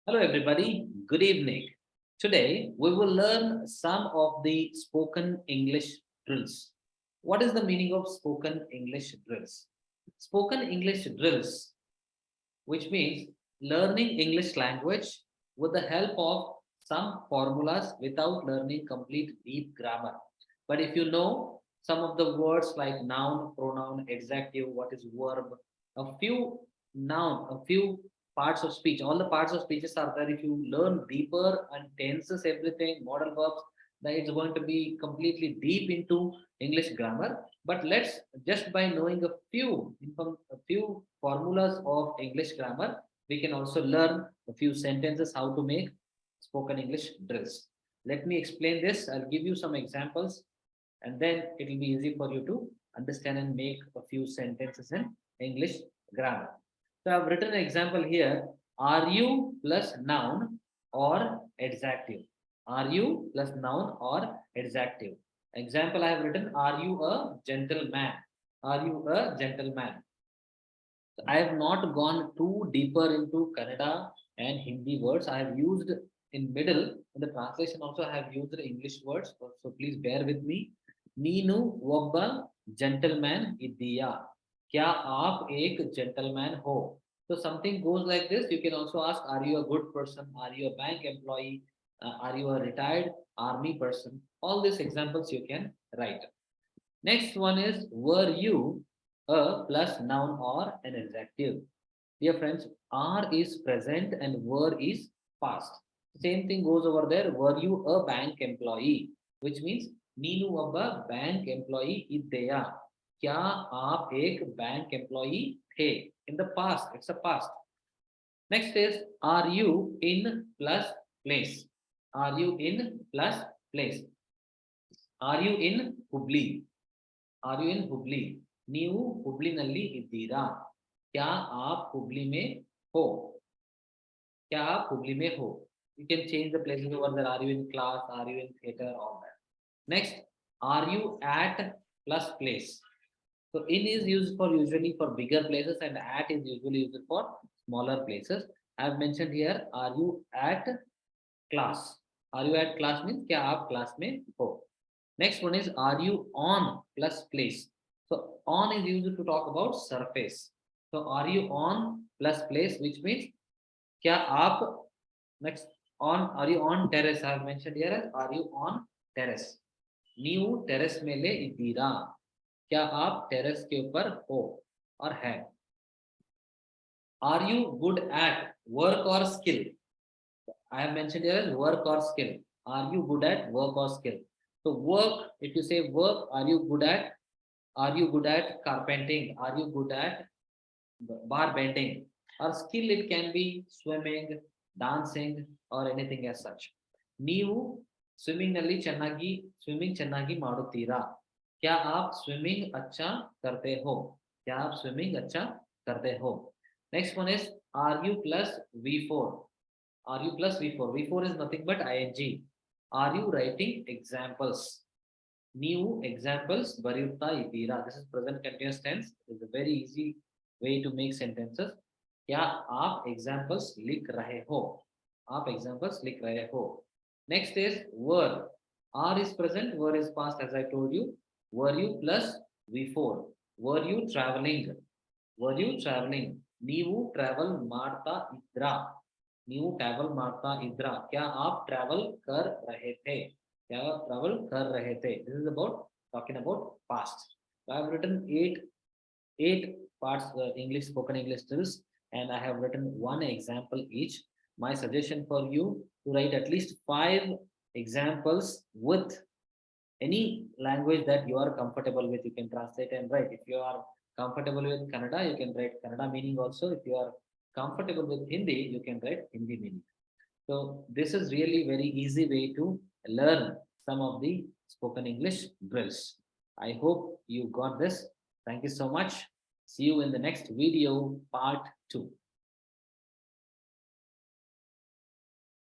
Hello, everybody. Good evening. Today, we will learn some of the spoken English drills. What is the meaning of spoken English drills? Spoken English drills, which means learning English language with the help of some formulas without learning complete deep grammar. But if you know some of the words like noun, pronoun, adjective, what is verb, a few parts of speech, all the parts of speeches are there. If you learn deeper and tenses, everything, modal verbs, then it's going to be completely deep into English grammar. But let's just by knowing a few formulas of English grammar, we can also learn a few sentences how to make spoken English drills. Let me explain this. I'll give you some examples, and then it will be easy for you to understand and make a few sentences in English grammar. So I've written an example here. Are you plus noun or adjective? Are you plus noun or adjective? Example I have written, are you a gentleman? Are you a gentleman? So I have not gone too deeper into Kannada and Hindi words. I have used in middle in the translation also I have used English words. So please bear with me. Neenu obba gentleman iddiya. Kya aap ek gentleman ho? So something goes like this. You can also ask, are you a good person? Are you a bank employee? Are you a retired army person? All these examples you can write. Next one is, were you a plus noun or an adjective? Dear friends, are is present and were is past. Same thing goes over there. Were you a bank employee? Which means Neenu abba bank employee iddeya. Kya aap ek bank employee the? In the past, it's a past. Next is, are you in plus place? Are you in plus place? Are you in Hubli? Are you in Hubli? ನೀವು ಹುಬ್ಳಿನಲ್ಲಿ ಇದ್ದೀರಾ? क्या आप हुबली में हो? क्या आप हुबली में हो? You can change the places over there. Are you in class? Are you in theater? All that. Next, are you at plus place? So in is used for usually for bigger places and at is usually used for smaller places. I have mentioned here, are you at class? Are you at class means क्या आप class में हो? Next one is, are you on plus place? So on is used to talk about surface. So are you on plus place, which means क्या आप, next, on, are you on terrace? I have mentioned here as, are you on terrace? ನೀವು terrace ಮೇಲೆ ಇದ್ದೀರಾ? क्या आप terrace के ऊपर हो और है? Are you good at work or skill? I have mentioned here as work or skill. Are you good at work or skill? So work, if you say work, are you good at? Are you good at carpenting? Are you good at bar bending? Or skill, it can be swimming, dancing, or anything as such. ನೀವು swimming ನಲ್ಲಿ ಚೆನ್ನಾಗಿ swimming ಚೆನ್ನಾಗಿ ಮಾಡುತ್ತೀರಾ? क्या आप swimming अच्छा करते हो? क्या आप स्विमिंग अच्छा करते हो? Next one is, are you plus V4? Are you plus V4? V4 is nothing but ing. Are you writing examples? New examples ಬರೆಯುತ್ತಾ ಇದ್ದೀರಾ? This is present continuous tense. It's a very easy way to make sentences. क्या आप examples लिख रहे हो? आप examples लिख रहे हो. Next is were. Are is present, were is past, as I told you. Were you plus V4? Were you traveling? Were you traveling? ನೀವು travel ಮಾಡ್ತಾ ಇದ್ರಾ? ನೀವು travel ಮಾಡ್ತಾ ಇದ್ರಾ? क्या आप travel कर रहे थे? क्या आप travel कर रहे थे? This is about talking about past. So I have written eight parts English spoken English drills, and I have written one example each. My suggestion for you to write at least 5 examples with any language that you are comfortable with. You can translate and write. If you are comfortable with Kannada, you can write Kannada meaning also. If you are comfortable with Hindi, you can write Hindi meaning. So this is really very easy way to learn some of the spoken English drills. I hope you got this. Thank you so much. See you in the next video, part 2.